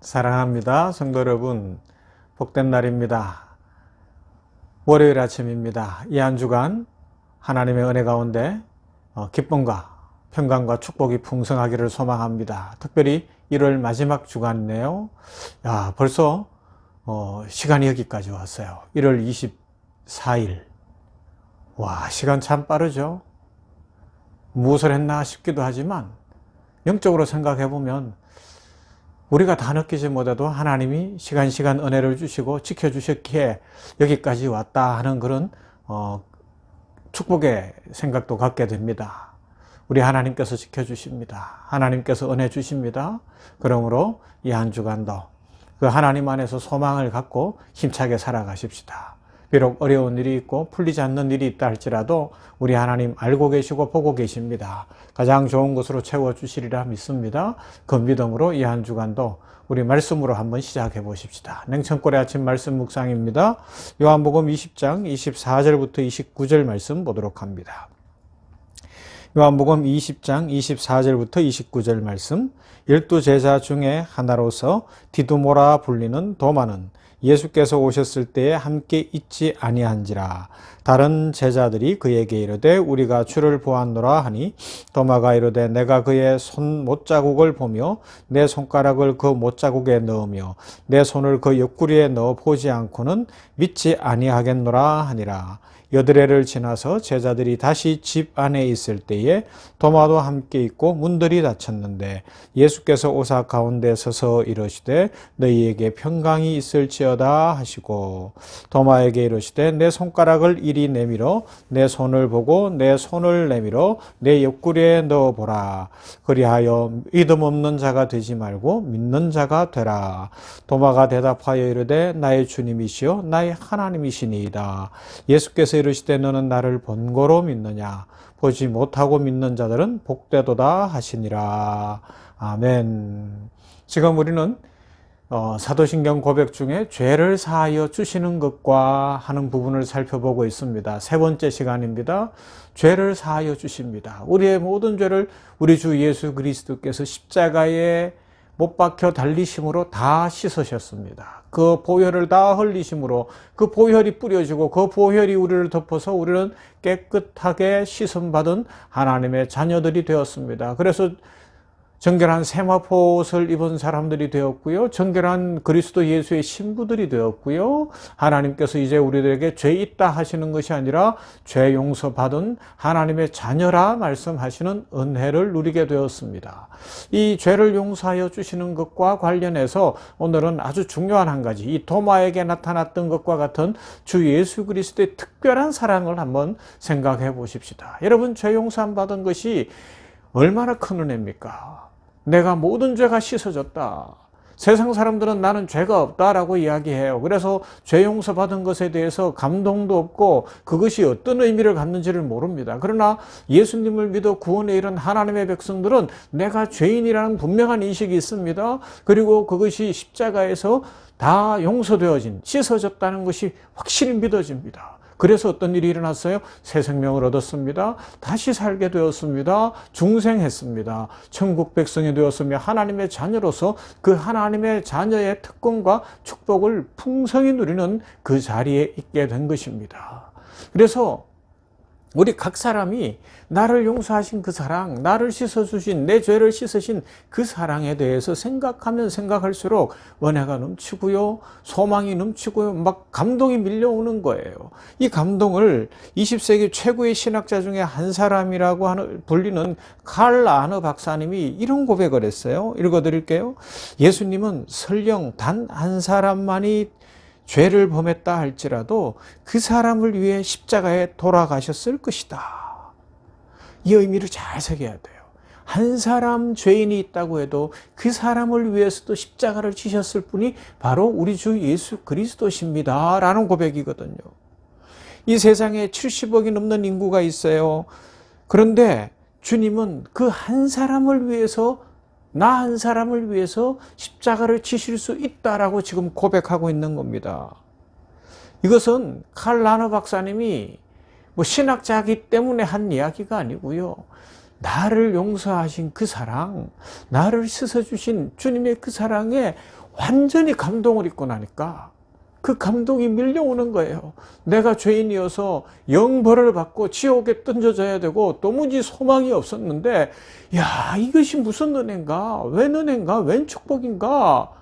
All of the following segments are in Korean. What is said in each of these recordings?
사랑합니다. 성도 여러분, 복된 날입니다. 월요일 아침입니다. 이 한 주간 하나님의 은혜 가운데 기쁨과 평강과 축복이 풍성하기를 소망합니다. 특별히 1월 마지막 주간이네요. 벌써 시간이 여기까지 왔어요. 1월 24일. 시간 참 빠르죠. 무엇을 했나 싶기도 하지만 영적으로 생각해 보면 우리가 다 느끼지 못해도 하나님이 시간 은혜를 주시고 지켜주셨기에 여기까지 왔다 하는 그런 축복의 생각도 갖게 됩니다. 우리 하나님께서 지켜주십니다. 하나님께서 은혜 주십니다. 그러므로 이 한 주간도 그 하나님 안에서 소망을 갖고 힘차게 살아가십시다. 비록 어려운 일이 있고 풀리지 않는 일이 있다 할지라도 우리 하나님 알고 계시고 보고 계십니다. 가장 좋은 것으로 채워주시리라 믿습니다. 그 믿음으로 이 한 주간도 우리 말씀으로 한번 시작해 보십시다. 냉천골의 아침 말씀 묵상입니다. 요한복음 20장 24절부터 29절 말씀 보도록 합니다. 요한복음 20장 24절부터 29절 말씀. 12제자 중에 하나로서 디두모라 불리는 도마는 예수께서 오셨을 때에 함께 있지 아니한지라. 다른 제자들이 그에게 이르되 우리가 주를 보았노라 하니 도마가 이르되 내가 그의 손 못자국을 보며 내 손가락을 그 못자국에 넣으며 내 손을 그 옆구리에 넣어 보지 않고는 믿지 아니하겠노라 하니라. 여드레를 지나서 제자들이 다시 집 안에 있을 때에 도마도 함께 있고 문들이 닫혔는데 예수께서 오사 가운데 서서 이르시되 너희에게 평강이 있을지어다 하시고 도마에게 이르시되 내 손가락을 이리 내밀어 내 손을 보고 내 손을 내밀어 내 옆구리에 넣어보라. 그리하여 믿음 없는 자가 되지 말고 믿는 자가 되라. 도마가 대답하여 이르되 나의 주님이시여 나의 하나님이시니이다. 예수께서 이르시되 너는 나를 본고로 믿느냐. 보지 못하고 믿는 자들은 복되도다 하시니라. 아멘. 지금 우리는 사도신경 고백 중에 죄를 사하여 주시는 것과 하는 부분을 살펴보고 있습니다. 세 번째 시간입니다. 죄를 사하여 주십니다. 우리의 모든 죄를 우리 주 예수 그리스도께서 십자가에 못 박혀 달리심으로 다 씻으셨습니다. 그 보혈을 다 흘리심으로 그 보혈이 뿌려지고 그 보혈이 우리를 덮어서 우리는 깨끗하게 씻음받은 하나님의 자녀들이 되었습니다. 그래서 정결한 세마포옷을 입은 사람들이 되었고요. 정결한 그리스도 예수의 신부들이 되었고요. 하나님께서 이제 우리들에게 죄 있다 하시는 것이 아니라 죄 용서받은 하나님의 자녀라 말씀하시는 은혜를 누리게 되었습니다. 이 죄를 용서하여 주시는 것과 관련해서 오늘은 아주 중요한 한 가지, 이 도마에게 나타났던 것과 같은 주 예수 그리스도의 특별한 사랑을 한번 생각해 보십시다. 여러분, 죄 용서 받은 것이 얼마나 큰 은혜입니까? 내가 모든 죄가 씻어졌다. 세상 사람들은 나는 죄가 없다라고 이야기해요. 그래서 죄 용서받은 것에 대해서 감동도 없고 그것이 어떤 의미를 갖는지를 모릅니다. 그러나 예수님을 믿어 구원에 이른 하나님의 백성들은 내가 죄인이라는 분명한 인식이 있습니다. 그리고 그것이 십자가에서 다 용서되어진, 씻어졌다는 것이 확실히 믿어집니다. 그래서 어떤 일이 일어났어요? 새 생명을 얻었습니다. 다시 살게 되었습니다. 중생했습니다. 천국 백성이 되었으며 하나님의 자녀로서 그 하나님의 자녀의 특권과 축복을 풍성히 누리는 그 자리에 있게 된 것입니다. 그래서 우리 각 사람이 나를 용서하신 그 사랑, 나를 씻어주신, 내 죄를 씻으신 그 사랑에 대해서 생각하면 생각할수록 은혜가 넘치고요, 소망이 넘치고요, 막 감동이 밀려오는 거예요. 이 감동을 20세기 최고의 신학자 중에 한 사람이라고 불리는 칼 라너 박사님이 이런 고백을 했어요. 읽어드릴게요. 예수님은 설령 단 한 사람만이 죄를 범했다 할지라도 그 사람을 위해 십자가에 돌아가셨을 것이다. 이 의미를 잘 새겨야 돼요. 한 사람 죄인이 있다고 해도 그 사람을 위해서도 십자가를 지셨을 분이 바로 우리 주 예수 그리스도십니다. 라는 고백이거든요. 이 세상에 70억이 넘는 인구가 있어요. 그런데 주님은 그 한 사람을 위해서, 나 한 사람을 위해서 십자가를 지실 수 있다라고 지금 고백하고 있는 겁니다. 이것은 칼 라너 박사님이 신학자이기 때문에 한 이야기가 아니고요. 나를 용서하신 그 사랑, 나를 씻어주신 주님의 그 사랑에 완전히 감동을 입고 나니까 그 감동이 밀려오는 거예요. 내가 죄인이어서 영벌을 받고 지옥에 던져져야 되고 도무지 소망이 없었는데, 야, 이것이 무슨 은혜인가? 웬 은혜인가? 웬 축복인가?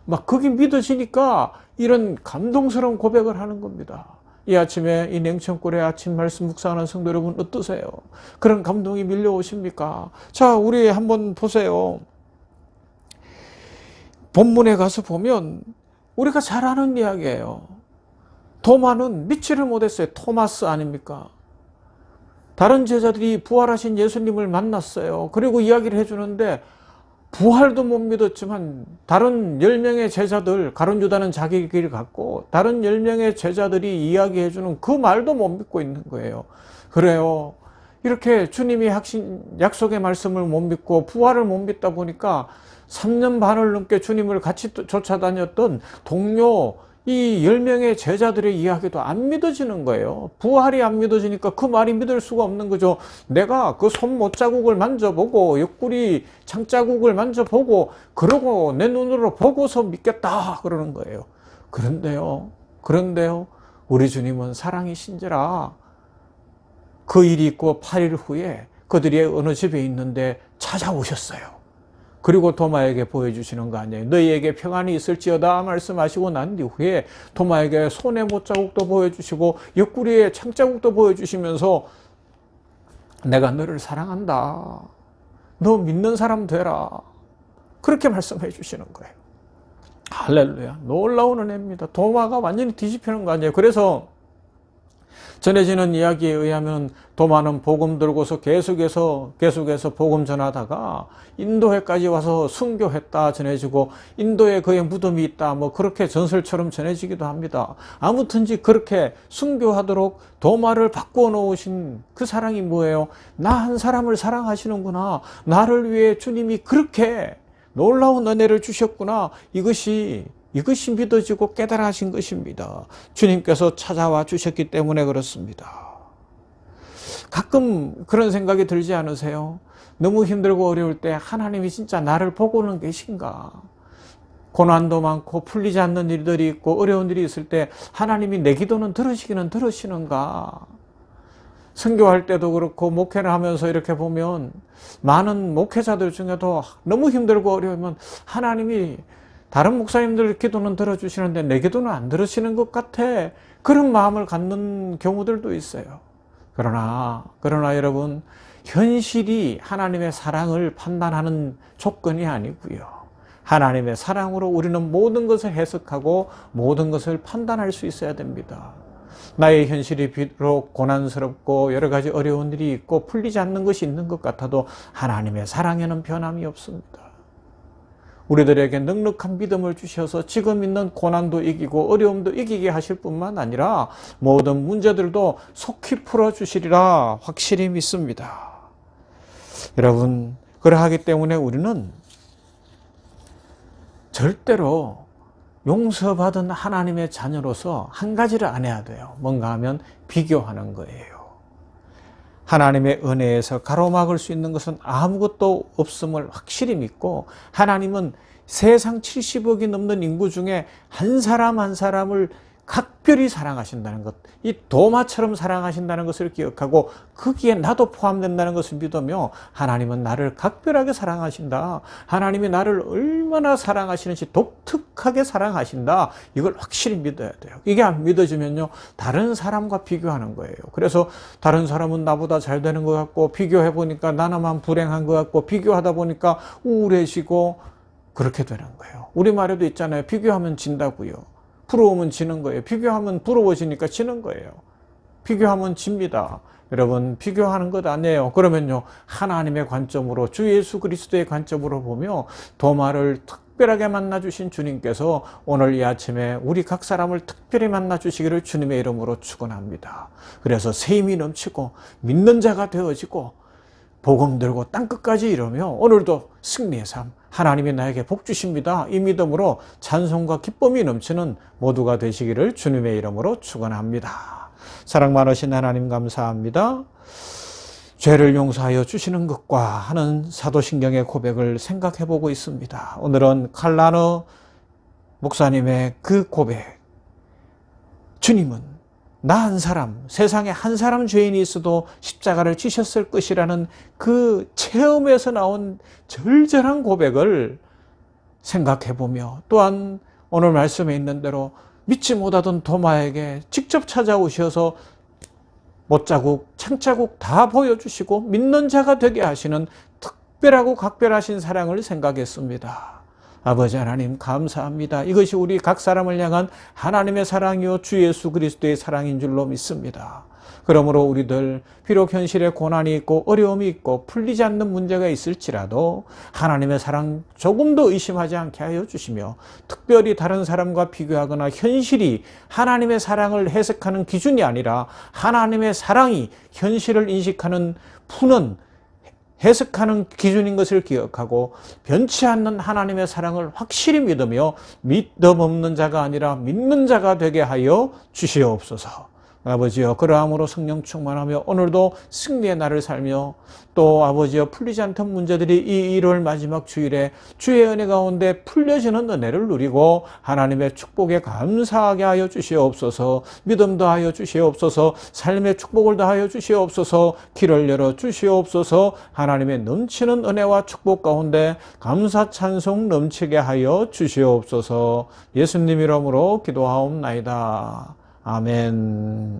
막 그게 믿어지니까 이런 감동스러운 고백을 하는 겁니다. 이 아침에 이 냉천골의 아침 말씀 묵상하는 성도 여러분 어떠세요? 그런 감동이 밀려오십니까? 자, 우리 한번 보세요. 본문에 가서 보면 우리가 잘 아는 이야기예요. 도마는 믿지를 못했어요. 토마스 아닙니까? 다른 제자들이 부활하신 예수님을 만났어요. 그리고 이야기를 해주는데 부활도 못 믿었지만 다른 10명의 제자들, 가룟 유다는 자기 길 갔고 다른 10명의 제자들이 이야기해주는 그 말도 못 믿고 있는 거예요. 그래요. 이렇게 주님이 약속의 말씀을 못 믿고 부활을 못 믿다 보니까 3년 반을 넘게 주님을 같이 쫓아다녔던 동료 이 10명의 제자들의 이야기도 안 믿어지는 거예요. 부활이 안 믿어지니까 그 말이 믿을 수가 없는 거죠. 내가 그 손못자국을 만져보고 옆구리 창자국을 만져보고 그러고 내 눈으로 보고서 믿겠다 그러는 거예요. 그런데요 우리 주님은 사랑이신지라 그 일이 있고 8일 후에 그들이 어느 집에 있는데 찾아오셨어요. 그리고 도마에게 보여주시는 거 아니에요. 너희에게 평안이 있을지어다 말씀하시고 난 뒤에 도마에게 손의 못자국도 보여주시고 옆구리에 창자국도 보여주시면서 내가 너를 사랑한다. 너 믿는 사람 되라. 그렇게 말씀해 주시는 거예요. 할렐루야. 놀라운 은혜입니다. 도마가 완전히 뒤집히는 거 아니에요. 그래서 전해지는 이야기에 의하면 도마는 복음 들고서 계속해서 복음 전하다가 인도에까지 와서 순교했다 전해지고 인도에 그의 무덤이 있다 뭐 그렇게 전설처럼 전해지기도 합니다. 아무튼지 그렇게 순교하도록 도마를 바꾸어 놓으신 그 사랑이 뭐예요? 나 한 사람을 사랑하시는구나. 나를 위해 주님이 그렇게 놀라운 은혜를 주셨구나. 이것이 믿어지고 깨달아진 것입니다. 주님께서 찾아와 주셨기 때문에 그렇습니다. 가끔 그런 생각이 들지 않으세요? 너무 힘들고 어려울 때 하나님이 진짜 나를 보고는 계신가? 고난도 많고 풀리지 않는 일들이 있고 어려운 일이 있을 때 하나님이 내 기도는 들으시기는 들으시는가? 선교할 때도 그렇고 목회를 하면서 이렇게 보면 많은 목회자들 중에도 너무 힘들고 어려우면 하나님이 다른 목사님들 기도는 들어주시는데 내 기도는 안 들으시는 것 같아. 그런 마음을 갖는 경우들도 있어요. 그러나 여러분, 현실이 하나님의 사랑을 판단하는 조건이 아니고요. 하나님의 사랑으로 우리는 모든 것을 해석하고 모든 것을 판단할 수 있어야 됩니다. 나의 현실이 비록 고난스럽고 여러 가지 어려운 일이 있고 풀리지 않는 것이 있는 것 같아도 하나님의 사랑에는 변함이 없습니다. 우리들에게 넉넉한 믿음을 주셔서 지금 있는 고난도 이기고 어려움도 이기게 하실 뿐만 아니라 모든 문제들도 속히 풀어주시리라 확실히 믿습니다. 여러분, 그러하기 때문에 우리는 절대로 용서받은 하나님의 자녀로서 한 가지를 안 해야 돼요. 뭔가 하면 비교하는 거예요. 하나님의 은혜에서 가로막을 수 있는 것은 아무것도 없음을 확실히 믿고 하나님은 세상 70억이 넘는 인구 중에 한 사람 한 사람을 각별히 사랑하신다는 것, 이 도마처럼 사랑하신다는 것을 기억하고 거기에 나도 포함된다는 것을 믿으며 하나님은 나를 각별하게 사랑하신다. 하나님이 나를 얼마나 사랑하시는지 독특하게 사랑하신다. 이걸 확실히 믿어야 돼요. 이게 안 믿어지면요, 다른 사람과 비교하는 거예요. 그래서 다른 사람은 나보다 잘 되는 것 같고 비교해 보니까 나나만 불행한 것 같고 비교하다 보니까 우울해지고 그렇게 되는 거예요. 우리말에도 있잖아요. 비교하면 진다고요. 부러우면 지는 거예요. 비교하면 부러워지니까 지는 거예요. 비교하면 집니다. 여러분, 비교하는 것 아니에요. 그러면요, 하나님의 관점으로, 주 예수 그리스도의 관점으로 보며 도마를 특별하게 만나주신 주님께서 오늘 이 아침에 우리 각 사람을 특별히 만나주시기를 주님의 이름으로 축원합니다. 그래서 새 힘이 넘치고 믿는 자가 되어지고 복음 들고 땅끝까지 이루며 오늘도 승리의 삶, 하나님이 나에게 복 주십니다. 이 믿음으로 찬송과 기쁨이 넘치는 모두가 되시기를 주님의 이름으로 축원합니다. 사랑 많으신 하나님 감사합니다. 죄를 용서하여 주시는 것과 하는 사도신경의 고백을 생각해 보고 있습니다. 오늘은 칼라너 목사님의 그 고백, 주님은 나 한 사람, 세상에 한 사람 죄인이 있어도 십자가를 지셨을 것이라는 그 체험에서 나온 절절한 고백을 생각해보며, 또한 오늘 말씀에 있는 대로 믿지 못하던 도마에게 직접 찾아오셔서 못자국, 창자국 다 보여주시고 믿는 자가 되게 하시는 특별하고 각별하신 사랑을 생각했습니다. 아버지 하나님 감사합니다. 이것이 우리 각 사람을 향한 하나님의 사랑이요 주 예수 그리스도의 사랑인 줄로 믿습니다. 그러므로 우리들 비록 현실에 고난이 있고 어려움이 있고 풀리지 않는 문제가 있을지라도 하나님의 사랑 조금도 의심하지 않게 하여 주시며, 특별히 다른 사람과 비교하거나 현실이 하나님의 사랑을 해석하는 기준이 아니라 하나님의 사랑이 현실을 인식하는, 푸는, 해석하는 기준인 것을 기억하고 변치 않는 하나님의 사랑을 확실히 믿으며 믿음 없는 자가 아니라 믿는 자가 되게 하여 주시옵소서. 아버지여, 그러함으로 성령 충만하며 오늘도 승리의 날을 살며, 또 아버지여 풀리지 않던 문제들이 이 1월 마지막 주일에 주의 은혜 가운데 풀려지는 은혜를 누리고 하나님의 축복에 감사하게 하여 주시옵소서. 믿음 더하여 주시옵소서. 삶의 축복을 더하여 주시옵소서. 길을 열어 주시옵소서. 하나님의 넘치는 은혜와 축복 가운데 감사 찬송 넘치게 하여 주시옵소서. 예수님 이름으로 기도하옵나이다. 아멘.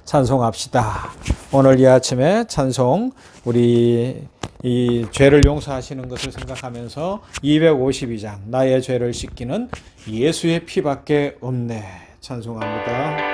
찬송합시다. 오늘 이 아침에 찬송, 우리 이 죄를 용서하시는 것을 생각하면서 252장 나의 죄를 씻기는 예수의 피밖에 없네 찬송합니다.